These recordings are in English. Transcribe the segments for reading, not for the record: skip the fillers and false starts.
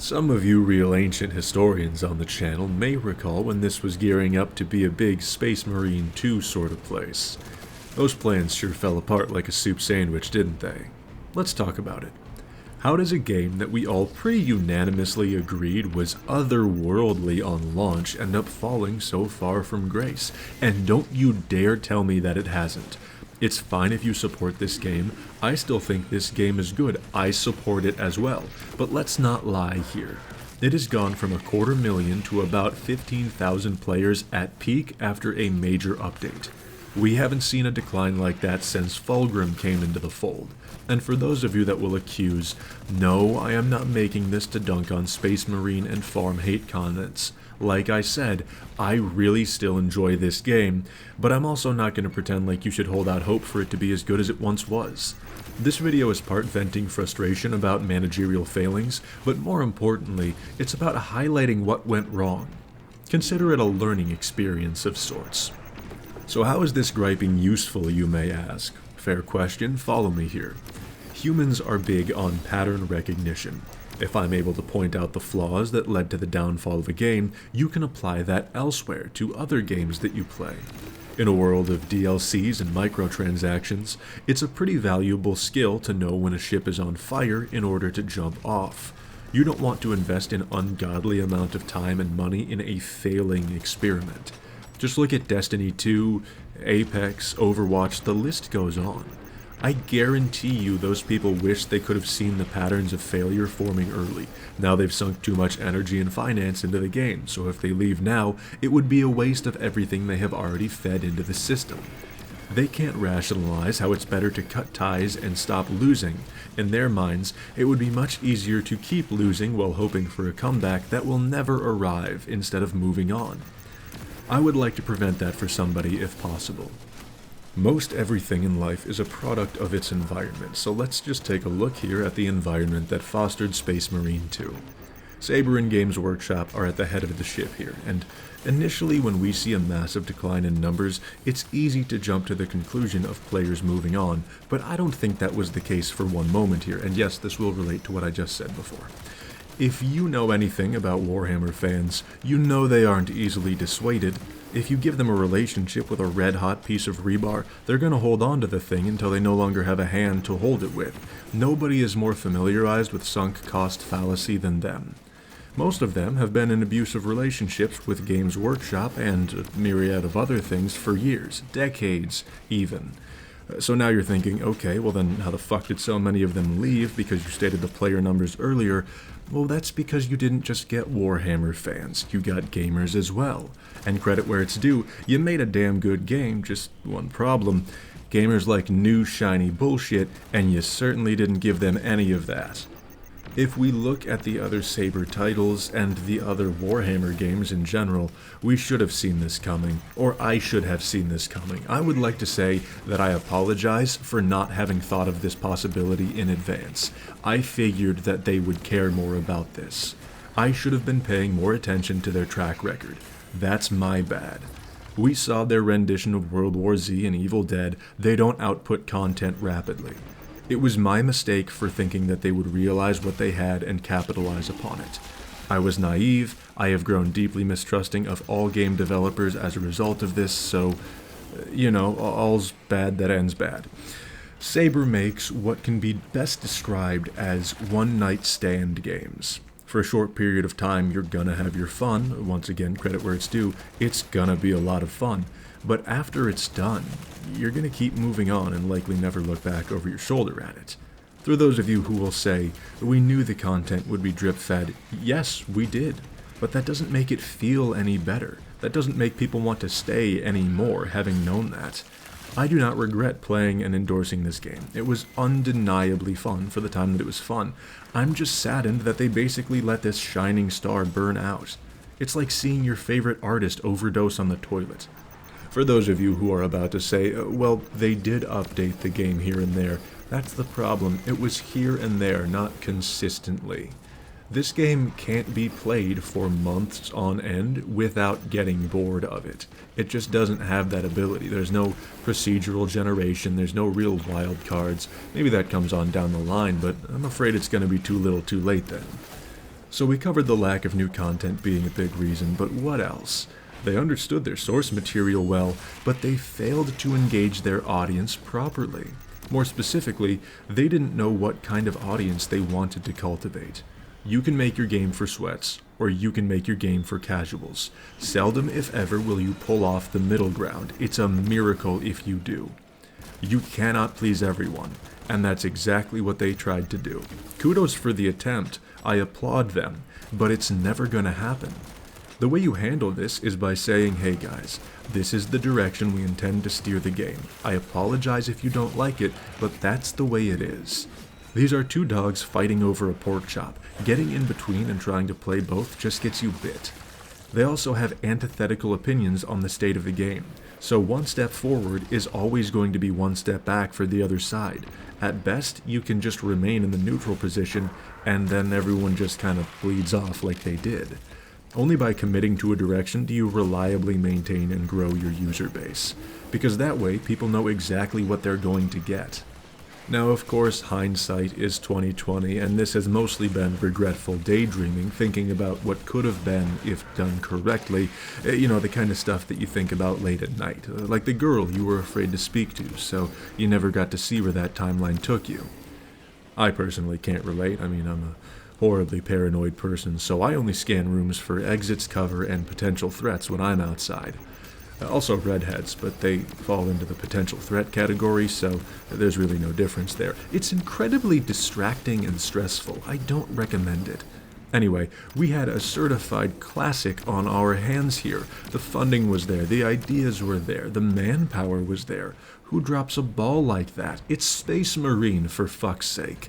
Some of you real ancient historians on the channel may recall when this was gearing up to be a big Space Marine 2 sort of place. Those plans sure fell apart like a soup sandwich, didn't they? Let's talk about it. How does a game that we all pretty unanimously agreed was otherworldly on launch end up falling so far from grace? And don't you dare tell me that it hasn't. It's fine if you support this game. I still think this game is good. I support it as well. But let's not lie here. It has gone from 250,000 to about 15,000 players at peak after a major update. We haven't seen a decline like that since Fulgrim came into the fold. And for those of you that will accuse, no, I am not making this to dunk on Space Marine and farm hate comments. Like I said, I really still enjoy this game, but I'm also not going to pretend like you should hold out hope for it to be as good as it once was. This video is part venting frustration about managerial failings, but more importantly, it's about highlighting what went wrong. Consider it a learning experience of sorts. So how is this griping useful, you may ask? Fair question, follow me here. Humans are big on pattern recognition. If I'm able to point out the flaws that led to the downfall of a game, you can apply that elsewhere to other games that you play. In a world of DLCs and microtransactions, it's a pretty valuable skill to know when a ship is on fire in order to jump off. You don't want to invest an ungodly amount of time and money in a failing experiment. Just look at Destiny 2, Apex, Overwatch, the list goes on. I guarantee you those people wish they could have seen the patterns of failure forming early. Now they've sunk too much energy and finance into the game, so if they leave now, it would be a waste of everything they have already fed into the system. They can't rationalize how it's better to cut ties and stop losing. In their minds, it would be much easier to keep losing while hoping for a comeback that will never arrive instead of moving on. I would like to prevent that for somebody if possible. Most everything in life is a product of its environment, so let's just take a look here at the environment that fostered Space Marine 2. Saber and Games Workshop are at the head of the ship here, and initially when we see a massive decline in numbers, it's easy to jump to the conclusion of players moving on, but I don't think that was the case for one moment here, and yes, this will relate to what I just said before. If you know anything about Warhammer fans, you know they aren't easily dissuaded. If you give them a relationship with a red-hot piece of rebar, they're going to hold on to the thing until they no longer have a hand to hold it with. Nobody is more familiarized with sunk cost fallacy than them. Most of them have been in abusive relationships with Games Workshop and a myriad of other things for years, decades even. So now you're thinking, okay, well then how the fuck did so many of them leave because you stated the player numbers earlier? Well, that's because you didn't just get Warhammer fans, you got gamers as well. And credit where it's due, you made a damn good game, just one problem. Gamers like new shiny bullshit, and you certainly didn't give them any of that. If we look at the other Saber titles and the other Warhammer games in general, we should have seen this coming, or I should have seen this coming. I would like to say that I apologize for not having thought of this possibility in advance. I figured that they would care more about this. I should have been paying more attention to their track record. That's my bad. We saw their rendition of World War Z and Evil Dead. They don't output content rapidly. It was my mistake for thinking that they would realize what they had and capitalize upon it. I was naive. I have grown deeply mistrusting of all game developers as a result of this, so, all's bad that ends bad. Saber makes what can be best described as one-night stand games. For a short period of time, you're gonna have your fun. Once again, credit where it's due. It's gonna be a lot of fun. But after it's done, you're going to keep moving on and likely never look back over your shoulder at it. For those of you who will say, we knew the content would be drip-fed, yes, we did. But that doesn't make it feel any better. That doesn't make people want to stay anymore, having known that. I do not regret playing and endorsing this game. It was undeniably fun for the time that it was fun. I'm just saddened that they basically let this shining star burn out. It's like seeing your favorite artist overdose on the toilet. For those of you who are about to say, well, they did update the game here and there, that's the problem. It was here and there, not consistently. This game can't be played for months on end without getting bored of it. It just doesn't have that ability. There's no procedural generation, there's no real wild cards. Maybe that comes on down the line, but I'm afraid it's going to be too little too late then. So we covered the lack of new content being a big reason, but what else? They understood their source material well, but they failed to engage their audience properly. More specifically, they didn't know what kind of audience they wanted to cultivate. You can make your game for sweats, or you can make your game for casuals. Seldom, if ever, will you pull off the middle ground. It's a miracle if you do. You cannot please everyone, and that's exactly what they tried to do. Kudos for the attempt, I applaud them, but it's never gonna happen. The way you handle this is by saying, hey guys, this is the direction we intend to steer the game. I apologize if you don't like it, but that's the way it is. These are two dogs fighting over a pork chop. Getting in between and trying to play both just gets you bit. They also have antithetical opinions on the state of the game, so one step forward is always going to be one step back for the other side. At best, you can just remain in the neutral position, and then everyone just kind of bleeds off like they did. Only by committing to a direction do you reliably maintain and grow your user base, because that way people know exactly what they're going to get. Now, of course, hindsight is 20/20, and this has mostly been regretful daydreaming, thinking about what could have been if done correctly. You know, the kind of stuff that you think about late at night, like the girl you were afraid to speak to, so you never got to see where that timeline took you. I personally can't relate. I mean, I'm a horribly paranoid person, so I only scan rooms for exits, cover, and potential threats when I'm outside. Also redheads, but they fall into the potential threat category, so there's really no difference there. It's incredibly distracting and stressful. I don't recommend it. Anyway, we had a certified classic on our hands here. The funding was there, the ideas were there, the manpower was there. Who drops a ball like that? It's Space Marine, for fuck's sake.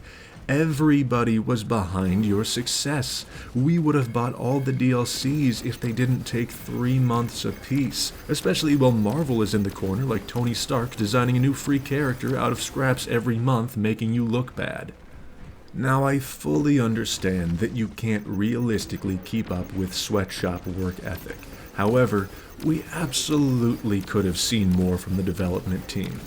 Everybody was behind your success. We would have bought all the DLCs if they didn't take 3 months apiece, especially while Marvel is in the corner like Tony Stark designing a new free character out of scraps every month, making you look bad. Now, I fully understand that you can't realistically keep up with sweatshop work ethic. However, we absolutely could have seen more from the development team.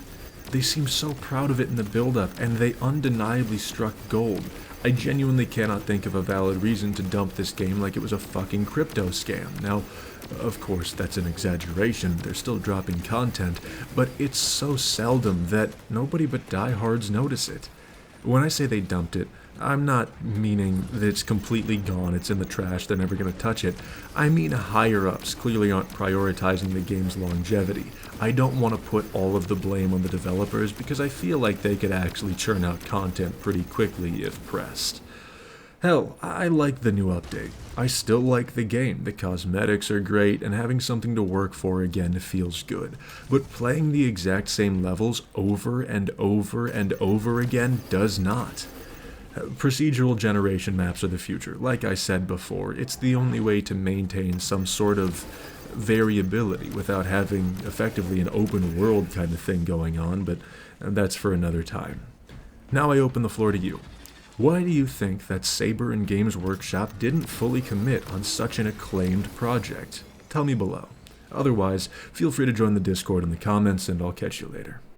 They seemed so proud of it in the build-up, and they undeniably struck gold. I genuinely cannot think of a valid reason to dump this game like it was a fucking crypto scam. Now, of course, that's an exaggeration, they're still dropping content, but it's so seldom that nobody but diehards notice it. When I say they dumped it, I'm not meaning that it's completely gone, it's in the trash, they're never going to touch it. I mean higher-ups clearly aren't prioritizing the game's longevity. I don't want to put all of the blame on the developers because I feel like they could actually churn out content pretty quickly if pressed. Hell, I like the new update. I still like the game, the cosmetics are great, and having something to work for again feels good. But playing the exact same levels over and over and over again does not. Procedural generation maps are the future. Like I said before, it's the only way to maintain some sort of variability without having effectively an open world kind of thing going on, but that's for another time. Now I open the floor to you. Why do you think that Saber and Games Workshop didn't fully commit on such an acclaimed project? Tell me below. Otherwise, feel free to join the Discord in the comments, and I'll catch you later.